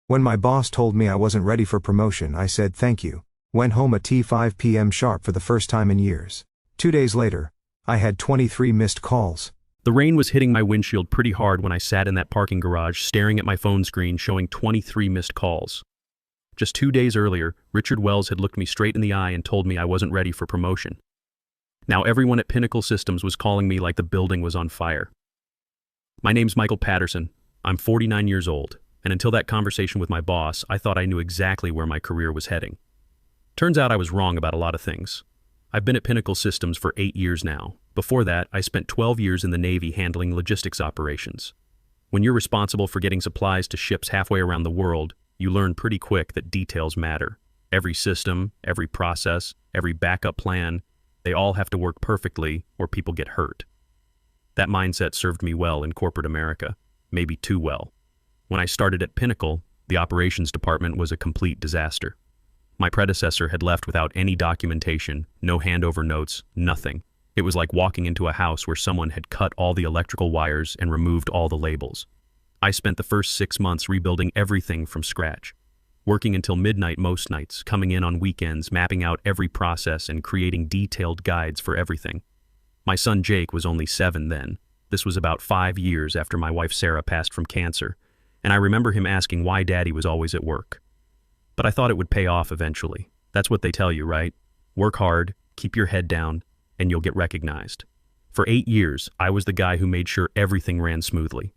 When my boss told me I wasn't ready for promotion, I said thank you. Went home at 5 p.m. sharp for the first time in years. 2 days later, I had 23 missed calls. The rain was hitting my windshield pretty hard when I sat in that parking garage staring at my phone screen showing 23 missed calls. Just 2 days earlier, Richard Wells had looked me straight in the eye and told me I wasn't ready for promotion. Now everyone at Pinnacle Systems was calling me like the building was on fire. My name's Michael Patterson. I'm 49 years old, and until that conversation with my boss, I thought I knew exactly where my career was heading. Turns out I was wrong about a lot of things. I've been at Pinnacle Systems for 8 years now. Before that, I spent 12 years in the Navy handling logistics operations. When you're responsible for getting supplies to ships halfway around the world, you learn pretty quick that details matter. Every system, every process, every backup plan, they all have to work perfectly or people get hurt. That mindset served me well in corporate America, maybe too well. When I started at Pinnacle, the operations department was a complete disaster. My predecessor had left without any documentation, no handover notes, nothing. It was like walking into a house where someone had cut all the electrical wires and removed all the labels. I spent the first 6 months rebuilding everything from scratch, working until midnight most nights, coming in on weekends, mapping out every process and creating detailed guides for everything. My son Jake was only 7 then. This was about 5 years after my wife Sarah passed from cancer, and I remember him asking why Daddy was always at work. But I thought it would pay off eventually. That's what they tell you, right? Work hard, keep your head down, and you'll get recognized. For 8 years, I was the guy who made sure everything ran smoothly.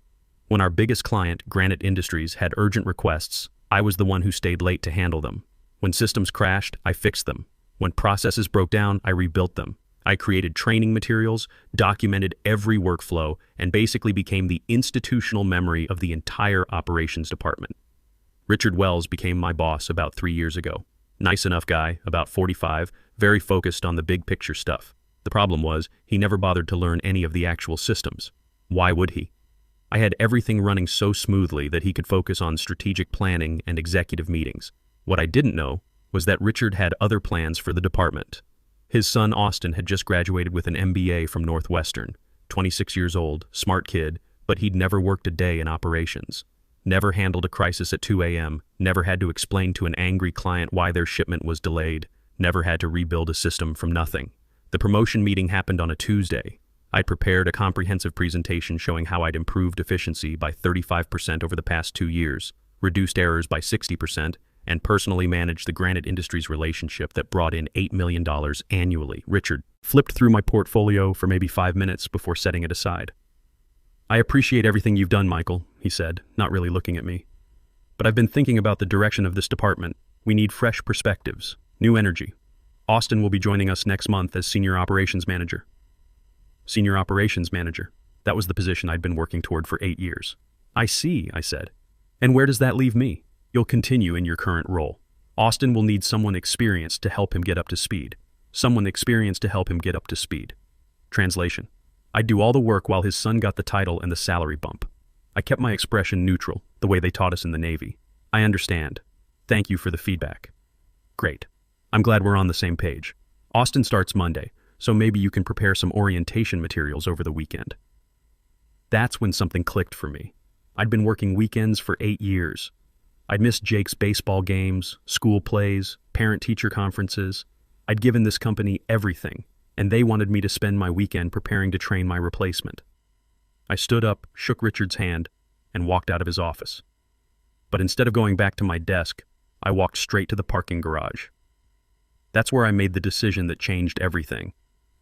When our biggest client, Granite Industries, had urgent requests, I was the one who stayed late to handle them. When systems crashed, I fixed them. When processes broke down, I rebuilt them. I created training materials, documented every workflow, and basically became the institutional memory of the entire operations department. Richard Wells became my boss about 3 years ago. Nice enough guy, about 45, very focused on the big picture stuff. The problem was, he never bothered to learn any of the actual systems. Why would he? I had everything running so smoothly that he could focus on strategic planning and executive meetings. What I didn't know was that Richard had other plans for the department. His son Austin had just graduated with an MBA from Northwestern, 26 years old, smart kid, but he'd never worked a day in operations. Never handled a crisis at 2 a.m., never had to explain to an angry client why their shipment was delayed, never had to rebuild a system from nothing. The promotion meeting happened on a Tuesday. I'd prepared a comprehensive presentation showing how I'd improved efficiency by 35% over the past 2 years, reduced errors by 60%, and personally managed the Granite Industries relationship that brought in $8 million annually. Richard flipped through my portfolio for maybe 5 minutes before setting it aside. "I appreciate everything you've done, Michael," he said, not really looking at me. "But I've been thinking about the direction of this department. We need fresh perspectives, new energy. Austin will be joining us next month as Senior Operations Manager." Senior Operations Manager. That was the position I'd been working toward for 8 years. "I see," I said. "And where does that leave me?" "You'll continue in your current role. Austin will need someone experienced to help him get up to speed. Someone experienced to help him get up to speed." Translation. I'd do all the work while his son got the title and the salary bump. I kept my expression neutral, the way they taught us in the Navy. "I understand. Thank you for the feedback." "Great. I'm glad we're on the same page. Austin starts Monday, so maybe you can prepare some orientation materials over the weekend." That's when something clicked for me. I'd been working weekends for 8 years. I'd missed Jake's baseball games, school plays, parent-teacher conferences. I'd given this company everything, and they wanted me to spend my weekend preparing to train my replacement. I stood up, shook Richard's hand, and walked out of his office. But instead of going back to my desk, I walked straight to the parking garage. That's where I made the decision that changed everything.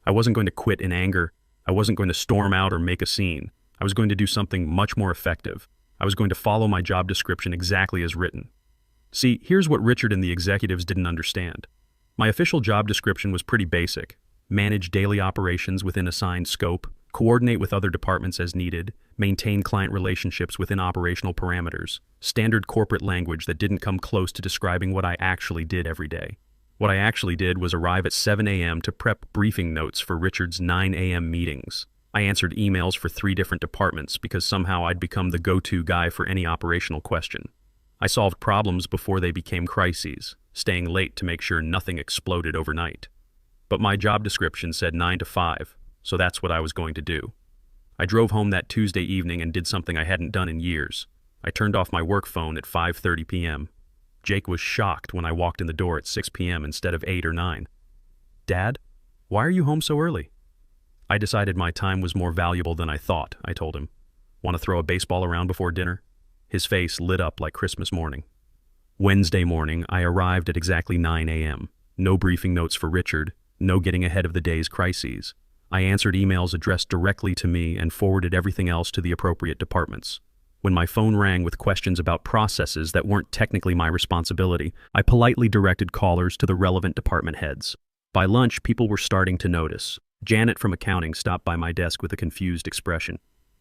I wasn't going to quit in anger. I wasn't going to storm out or make a scene. I was going to do something much more effective. I was going to follow my job description exactly as written. See, here's what Richard and the executives didn't understand. My official job description was pretty basic. Manage daily operations within assigned scope, coordinate with other departments as needed, maintain client relationships within operational parameters, standard corporate language that didn't come close to describing what I actually did every day. What I actually did was arrive at 7 a.m. to prep briefing notes for Richard's 9 a.m. meetings. I answered emails for 3 different departments because somehow I'd become the go-to guy for any operational question. I solved problems before they became crises, staying late to make sure nothing exploded overnight. But my job description said 9 to 5, so that's what I was going to do. I drove home that Tuesday evening and did something I hadn't done in years. I I turned off my work phone at 5:30 p.m. Jake was shocked when I walked in the door at 6 p.m. instead of 8 or 9. "Dad, why are you home so early?" "I decided my time was more valuable than I thought," I told him. "Want to throw a baseball around before dinner?" His face lit up like Christmas morning. Wednesday morning, I arrived at exactly 9 a.m. No briefing notes for Richard, no getting ahead of the day's crises. I answered emails addressed directly to me and forwarded everything else to the appropriate departments. When my phone rang with questions about processes that weren't technically my responsibility, I politely directed callers to the relevant department heads. By lunch, people were starting to notice. Janet from accounting stopped by my desk with a confused expression.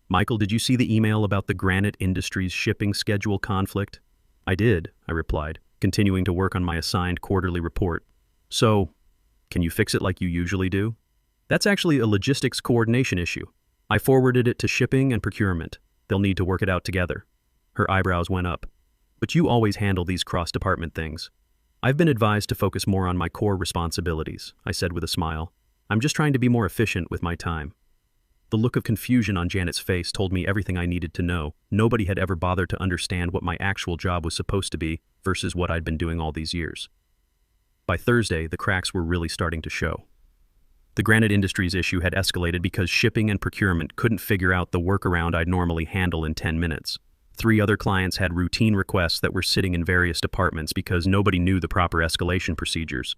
"Michael, did you see the email about the Granite Industries shipping schedule conflict?" "I did," I replied, continuing to work on my assigned quarterly report. "So, can you fix it like you usually do?" "That's actually a logistics coordination issue. I forwarded it to shipping and procurement. They'll need to work it out together." Her eyebrows went up. "But you always handle these cross-department things." "I've been advised to focus more on my core responsibilities," I said with a smile. "I'm just trying to be more efficient with my time." The look of confusion on Janet's face told me everything I needed to know. Nobody had ever bothered to understand what my actual job was supposed to be versus what I'd been doing all these years. By Thursday, the cracks were really starting to show. The Granite Industries issue had escalated because shipping and procurement couldn't figure out the workaround I'd normally handle in 10 minutes. 3 other clients had routine requests that were sitting in various departments because nobody knew the proper escalation procedures.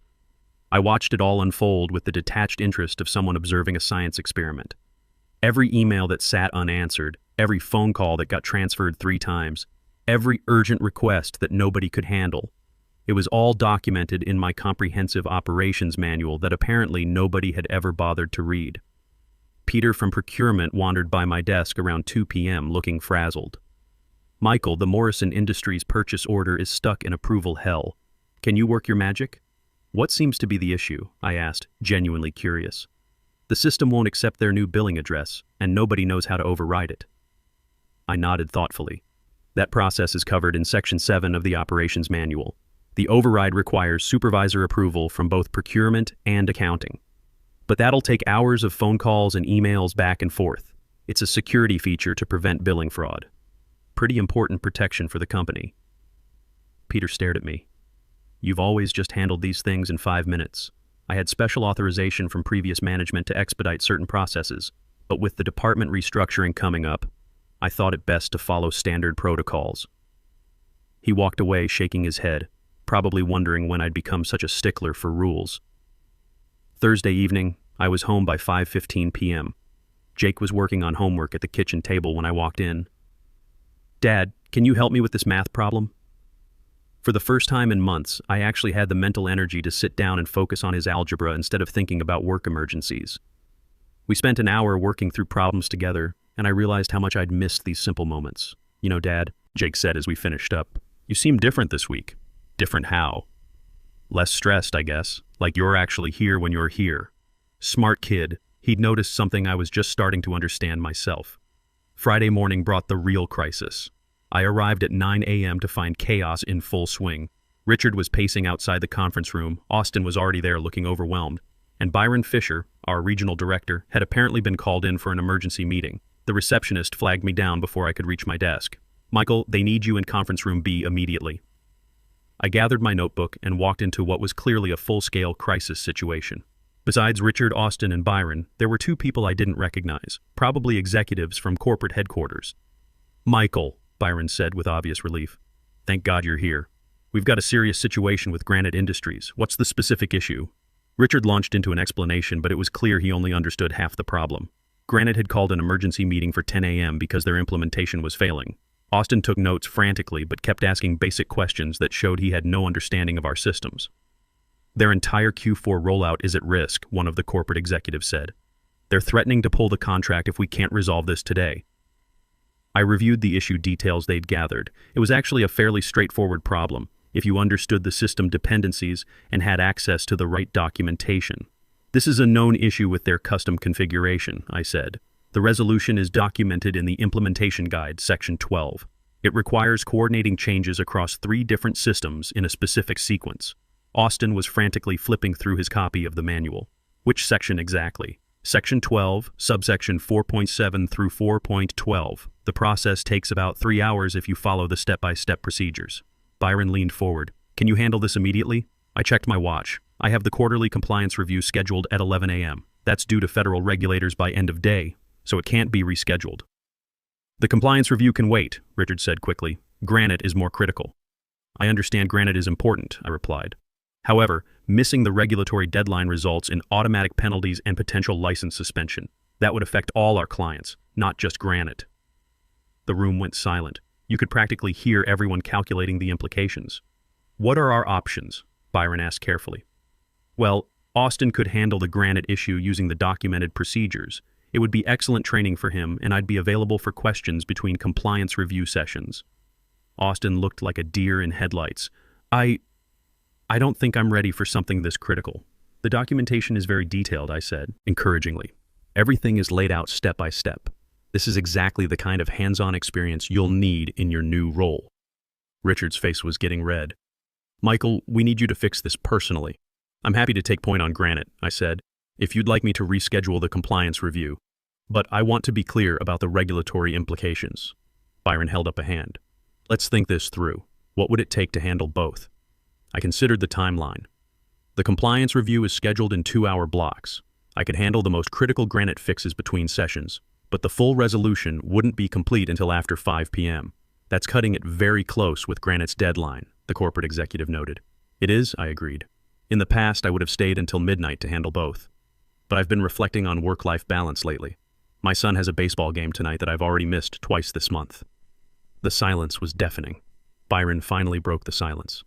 I watched it all unfold with the detached interest of someone observing a science experiment. Every email that sat unanswered, every phone call that got transferred 3 times, every urgent request that nobody could handle. It was all documented in my comprehensive operations manual that apparently nobody had ever bothered to read. Peter from procurement wandered by my desk around 2 p.m. looking frazzled. "Michael, the Morrison Industries purchase order is stuck in approval hell. Can you work your magic?" "What seems to be the issue?" I asked, genuinely curious. "The system won't accept their new billing address, and nobody knows how to override it." I nodded thoughtfully. "That process is covered in Section 7 of the Operations Manual. The override requires supervisor approval from both procurement and accounting. But that'll take hours of phone calls and emails back and forth. It's a security feature to prevent billing fraud. Pretty important protection for the company." Peter stared at me. "You've always just handled these things in 5 minutes. I had special authorization from previous management to expedite certain processes, but with the department restructuring coming up, I thought it best to follow standard protocols." He walked away shaking his head, probably wondering when I'd become such a stickler for rules. Thursday evening, I was home by 5:15 p.m. Jake was working on homework at the kitchen table when I walked in. "Dad, can you help me with this math problem?" For the first time in months, I actually had the mental energy to sit down and focus on his algebra instead of thinking about work emergencies. We spent an hour working through problems together, and I realized how much I'd missed these simple moments. "You know, Dad," Jake said as we finished up, "you seem different this week." "Different how?" "Less stressed, I guess. Like you're actually here when you're here." Smart kid. He'd noticed something I was just starting to understand myself. Friday morning brought the real crisis. I arrived at 9 a.m. to find chaos in full swing. Richard was pacing outside the conference room, Austin was already there looking overwhelmed, and Byron Fisher, our regional director, had apparently been called in for an emergency meeting. The receptionist flagged me down before I could reach my desk. "Michael, they need you in conference room B immediately." I gathered my notebook and walked into what was clearly a full-scale crisis situation. Besides Richard, Austin, and Byron, there were 2 people I didn't recognize, probably executives from corporate headquarters. "Michael," Byron said with obvious relief. "Thank God you're here. We've got a serious situation with Granite Industries. What's the specific issue?" Richard launched into an explanation, but it was clear he only understood half the problem. Granite had called an emergency meeting for 10 a.m. because their implementation was failing. Austin took notes frantically but kept asking basic questions that showed he had no understanding of our systems. "Their entire Q4 rollout is at risk," one of the corporate executives said. "They're threatening to pull the contract if we can't resolve this today." I reviewed the issue details they'd gathered. It was actually a fairly straightforward problem, if you understood the system dependencies and had access to the right documentation. "This is a known issue with their custom configuration," I said. "The resolution is documented in the Implementation Guide, Section 12. It requires coordinating changes across 3 different systems in a specific sequence." Austin was frantically flipping through his copy of the manual. "Which section exactly?" Section 12, subsection 4.7 through 4.12. The process takes about 3 hours if you follow the step-by-step procedures. Byron leaned forward. Can you handle this immediately? I checked my watch. I have the quarterly compliance review scheduled at 11 a.m. That's due to federal regulators by end of day, so it can't be rescheduled. The compliance review can wait, Richard said quickly. Granite is more critical. I understand granite is important, I replied. However, missing the regulatory deadline results in automatic penalties and potential license suspension. That would affect all our clients, not just granite. The room went silent. You could practically hear everyone calculating the implications. What are our options? Byron asked carefully. Well, Austin could handle the granite issue using the documented procedures. It would be excellent training for him, and I'd be available for questions between compliance review sessions. Austin looked like a deer in headlights. I don't think I'm ready for something this critical. The documentation is very detailed, I said, encouragingly. Everything is laid out step by step. This is exactly the kind of hands-on experience you'll need in your new role. Richard's face was getting red. Michael, we need you to fix this personally. I'm happy to take point on granite, I said, if you'd like me to reschedule the compliance review. But I want to be clear about the regulatory implications. Byron held up a hand. Let's think this through. What would it take to handle both? I considered the timeline. The compliance review is scheduled in 2-hour blocks. I could handle the most critical granite fixes between sessions, but the full resolution wouldn't be complete until after 5 p.m. That's cutting it very close with granite's deadline, the corporate executive noted. It is, I agreed. In the past, I would have stayed until midnight to handle both. But I've been reflecting on work-life balance lately. My son has a baseball game tonight that I've already missed twice this month. The silence was deafening. Byron finally broke the silence.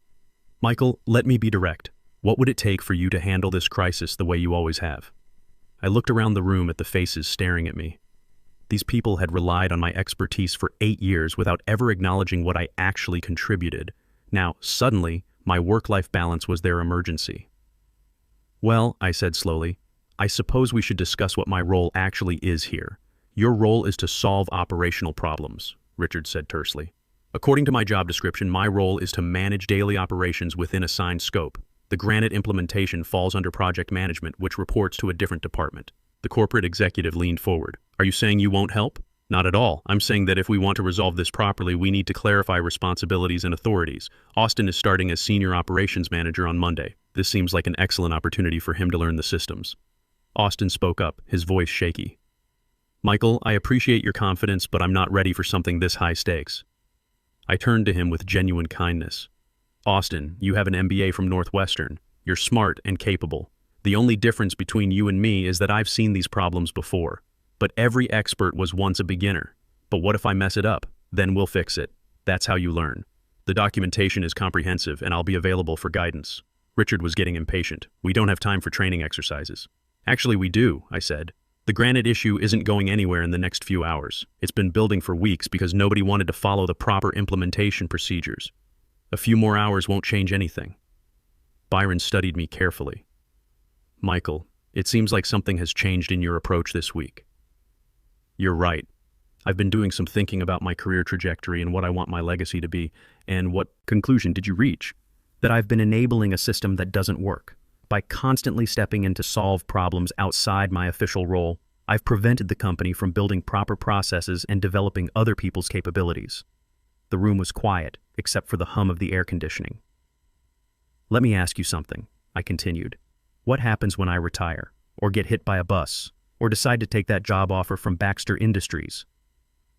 Michael, let me be direct. What would it take for you to handle this crisis the way you always have? I looked around the room at the faces staring at me. These people had relied on my expertise for 8 years without ever acknowledging what I actually contributed. Now, suddenly, my work-life balance was their emergency. Well, I said slowly, I suppose we should discuss what my role actually is here. Your role is to solve operational problems, Richard said tersely. According to my job description, my role is to manage daily operations within assigned scope. The granite implementation falls under project management, which reports to a different department. The corporate executive leaned forward. Are you saying you won't help? Not at all. I'm saying that if we want to resolve this properly, we need to clarify responsibilities and authorities. Austin is starting as senior operations manager on Monday. This seems like an excellent opportunity for him to learn the systems. Austin spoke up, his voice shaky. Michael, I appreciate your confidence, but I'm not ready for something this high stakes. I turned to him with genuine kindness. Austin, you have an MBA from Northwestern. You're smart and capable. The only difference between you and me is that I've seen these problems before. But every expert was once a beginner. But what if I mess it up? Then we'll fix it. That's how you learn. The documentation is comprehensive, and I'll be available for guidance. Richard was getting impatient. We don't have time for training exercises. Actually, we do, I said. The granite issue isn't going anywhere in the next few hours. It's been building for weeks because nobody wanted to follow the proper implementation procedures. A few more hours won't change anything. Byron studied me carefully. Michael, it seems like something has changed in your approach this week. You're right. I've been doing some thinking about my career trajectory and what I want my legacy to be. And what conclusion did you reach? That I've been enabling a system that doesn't work. By constantly stepping in to solve problems outside my official role, I've prevented the company from building proper processes and developing other people's capabilities. The room was quiet, except for the hum of the air conditioning. Let me ask you something, I continued. What happens when I retire, or get hit by a bus, or decide to take that job offer from Baxter Industries?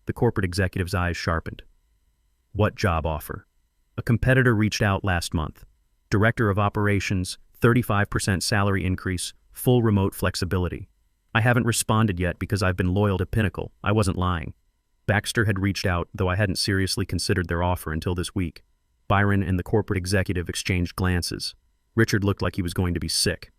The corporate executive's eyes sharpened. What job offer? A competitor reached out last month. Director of Operations, 35% salary increase, full remote flexibility. I haven't responded yet because I've been loyal to Pinnacle. I wasn't lying. Baxter had reached out, though I hadn't seriously considered their offer until this week. Byron and the corporate executive exchanged glances. Richard looked like he was going to be sick.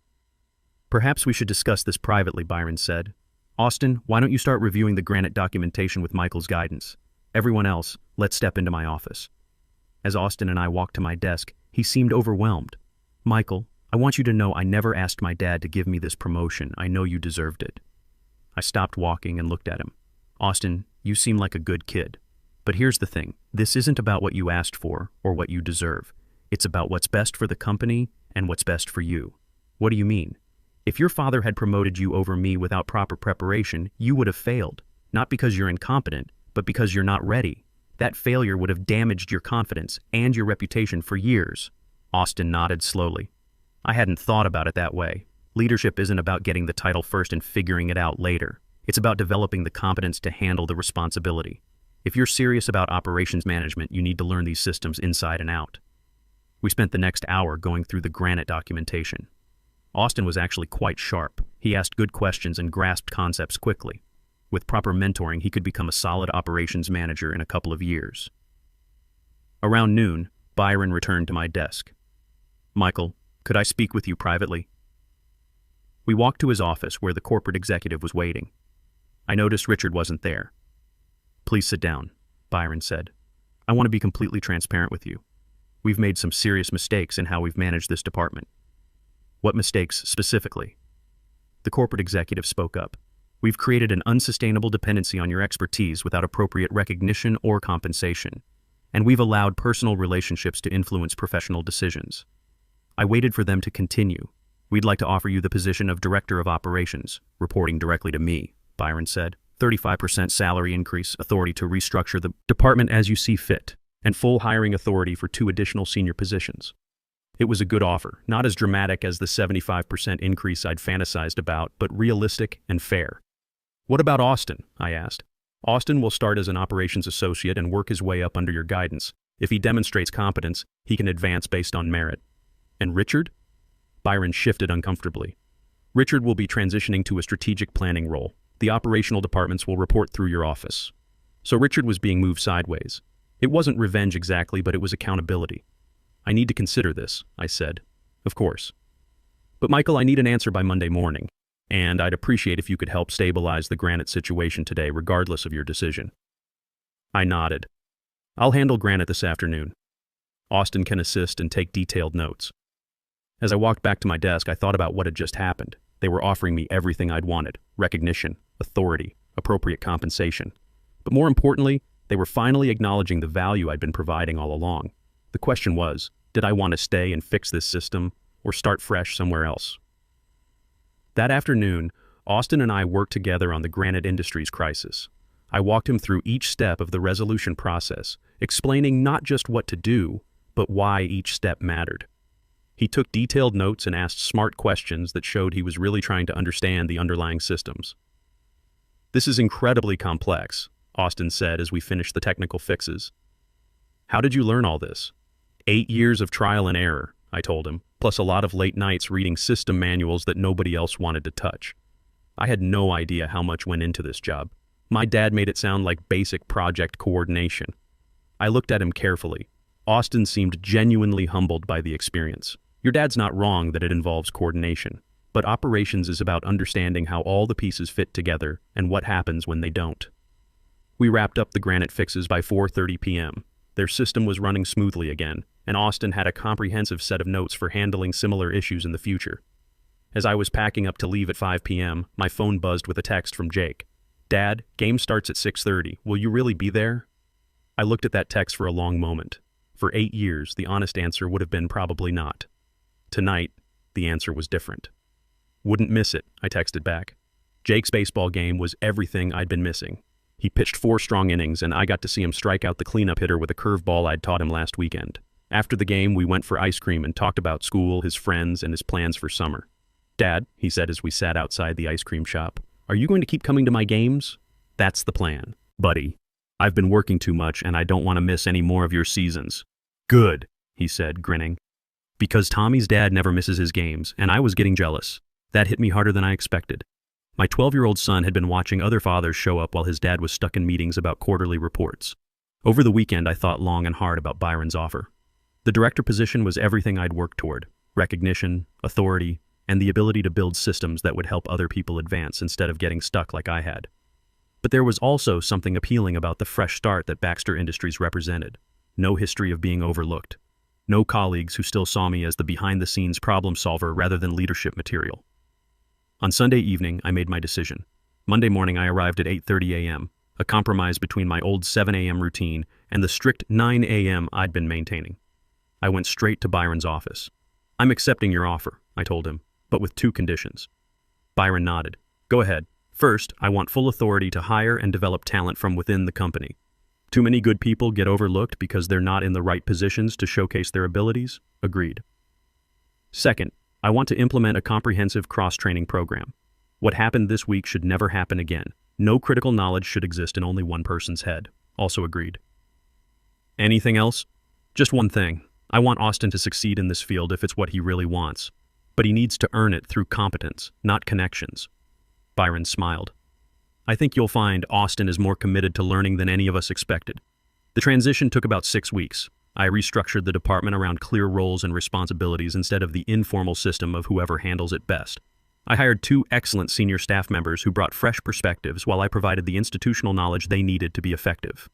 Perhaps we should discuss this privately, Byron said. Austin, why don't you start reviewing the granite documentation with Michael's guidance? Everyone else, let's step into my office. As Austin and I walked to my desk, he seemed overwhelmed. Michael, I want you to know I never asked my dad to give me this promotion. I know you deserved it. I stopped walking and looked at him. Austin, you seem like a good kid. But here's the thing. This isn't about what you asked for or what you deserve. It's about what's best for the company and what's best for you. What do you mean? If your father had promoted you over me without proper preparation, you would have failed. Not because you're incompetent, but because you're not ready. That failure would have damaged your confidence and your reputation for years." Austin nodded slowly. "I hadn't thought about it that way. Leadership isn't about getting the title first and figuring it out later. It's about developing the competence to handle the responsibility. If you're serious about operations management, you need to learn these systems inside and out." We spent the next hour going through the Granite documentation. Austin was actually quite sharp. He asked good questions and grasped concepts quickly. With proper mentoring, he could become a solid operations manager in a couple of years. Around noon, Byron returned to my desk. "Michael, could I speak with you privately?" We walked to his office where the corporate executive was waiting. I noticed Richard wasn't there. "Please sit down," Byron said. "I want to be completely transparent with you. We've made some serious mistakes in how we've managed this department." "What mistakes specifically?" The corporate executive spoke up. "We've created an unsustainable dependency on your expertise without appropriate recognition or compensation, and we've allowed personal relationships to influence professional decisions." I waited for them to continue. "We'd like to offer you the position of Director of Operations, reporting directly to me," Byron said. 35% salary increase, authority to restructure the department as you see fit, and full hiring authority for 2 additional senior positions. It was a good offer, not as dramatic as the 75% increase I'd fantasized about, but realistic and fair. "What about Austin?" I asked. "Austin will start as an operations associate and work his way up under your guidance. If he demonstrates competence, he can advance based on merit." "And Richard?" Byron shifted uncomfortably. "Richard will be transitioning to a strategic planning role. The operational departments will report through your office." So Richard was being moved sideways. It wasn't revenge exactly, but it was accountability. "I need to consider this," I said. "Of course. But Michael, I need an answer by Monday morning, and I'd appreciate if you could help stabilize the Granite situation today regardless of your decision." I nodded. "I'll handle Granite this afternoon. Austin can assist and take detailed notes." As I walked back to my desk, I thought about what had just happened. They were offering me everything I'd wanted: recognition, authority, appropriate compensation. But more importantly, they were finally acknowledging the value I'd been providing all along. The question was, did I want to stay and fix this system, or start fresh somewhere else? That afternoon, Austin and I worked together on the Granite Industries crisis. I walked him through each step of the resolution process, explaining not just what to do, but why each step mattered. He took detailed notes and asked smart questions that showed he was really trying to understand the underlying systems. "This is incredibly complex," Austin said as we finished the technical fixes. "How did you learn all this?" 8 years of trial and error, I told him, plus a lot of late nights reading system manuals that nobody else wanted to touch. I had no idea how much went into this job. My dad made it sound like basic project coordination. I looked at him carefully. Austin seemed genuinely humbled by the experience. "Your dad's not wrong that it involves coordination, but operations is about understanding how all the pieces fit together and what happens when they don't." We wrapped up the Granite fixes by 4:30 p.m. Their system was running smoothly again, and Austin had a comprehensive set of notes for handling similar issues in the future. As I was packing up to leave at 5 p.m., my phone buzzed with a text from Jake. "Dad, game starts at 6:30. Will you really be there?" I looked at that text for a long moment. For 8 years, the honest answer would have been probably not. Tonight, the answer was different. "Wouldn't miss it," I texted back. Jake's baseball game was everything I'd been missing. He pitched 4 strong innings, and I got to see him strike out the cleanup hitter with a curveball I'd taught him last weekend. After the game, we went for ice cream and talked about school, his friends, and his plans for summer. "Dad," he said as we sat outside the ice cream shop, "are you going to keep coming to my games?" "That's the plan, buddy. I've been working too much, and I don't want to miss any more of your seasons." "Good," he said, grinning. Because Tommy's dad never misses his games, and I was getting jealous. That hit me harder than I expected. My 12-year-old son had been watching other fathers show up while his dad was stuck in meetings about quarterly reports. Over the weekend, I thought long and hard about Byron's offer. The director position was everything I'd worked toward: recognition, authority, and the ability to build systems that would help other people advance instead of getting stuck like I had. But there was also something appealing about the fresh start that Baxter Industries represented. No history of being overlooked. No colleagues who still saw me as the behind-the-scenes problem solver rather than leadership material. On Sunday evening, I made my decision. Monday morning, I arrived at 8:30 a.m., a compromise between my old 7 a.m. routine and the strict 9 a.m. I'd been maintaining. I went straight to Byron's office. "I'm accepting your offer," I told him, "but with 2 conditions. Byron nodded. Go ahead. First, I want full authority to hire and develop talent from within the company. Too many good people get overlooked because they're not in the right positions to showcase their abilities? Agreed. Second, I want to implement a comprehensive cross-training program. What happened this week should never happen again. No critical knowledge should exist in only one person's head. Also agreed. Anything else? Just one thing. I want Austin to succeed in this field if it's what he really wants. But he needs to earn it through competence, not connections. Byron smiled. I think you'll find Austin is more committed to learning than any of us expected. The transition took about 6 weeks. I restructured the department around clear roles and responsibilities instead of the informal system of whoever handles it best. I hired 2 excellent senior staff members who brought fresh perspectives while I provided the institutional knowledge they needed to be effective.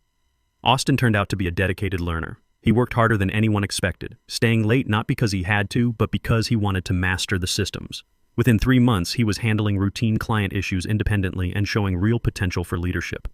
Austin turned out to be a dedicated learner. He worked harder than anyone expected, staying late not because he had to, but because he wanted to master the systems. Within 3 months, he was handling routine client issues independently and showing real potential for leadership.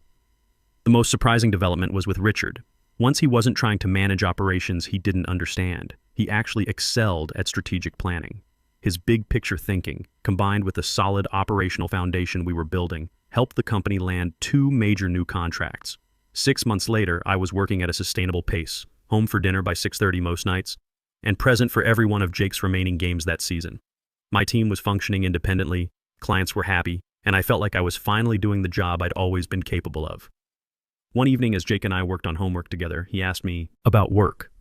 The most surprising development was with Richard. Once he wasn't trying to manage operations he didn't understand. He actually excelled at strategic planning. His big picture thinking, combined with the solid operational foundation we were building, helped the company land 2 major new contracts. 6 months later, I was working at a sustainable pace, home for dinner by 6:30 most nights, and present for every one of Jake's remaining games that season. My team was functioning independently, clients were happy, and I felt like I was finally doing the job I'd always been capable of. One evening as Jake and I worked on homework together, he asked me about work.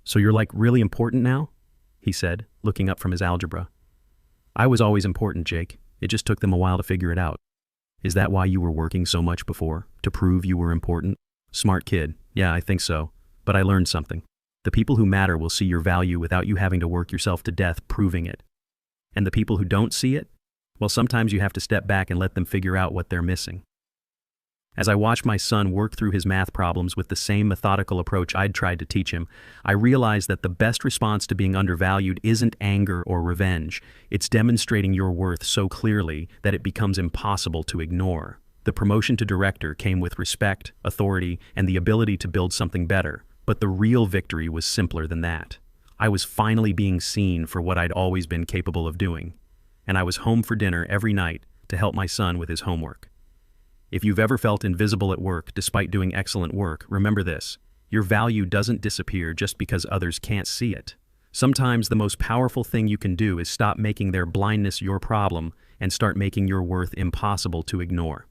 So you're like really important now? He said, looking up from his algebra. I was always important, Jake. It just took them a while to figure it out. Is that why you were working so much before? To prove you were important? Smart kid. Yeah, I think so. But I learned something. The people who matter will see your value without you having to work yourself to death proving it. And the people who don't see it? Well, sometimes you have to step back and let them figure out what they're missing. As I watched my son work through his math problems with the same methodical approach I'd tried to teach him, I realized that the best response to being undervalued isn't anger or revenge. It's demonstrating your worth so clearly that it becomes impossible to ignore. The promotion to director came with respect, authority, and the ability to build something better. But the real victory was simpler than that. I was finally being seen for what I'd always been capable of doing. And I was home for dinner every night to help my son with his homework. If you've ever felt invisible at work despite doing excellent work, remember this. Your value doesn't disappear just because others can't see it. Sometimes the most powerful thing you can do is stop making their blindness your problem and start making your worth impossible to ignore.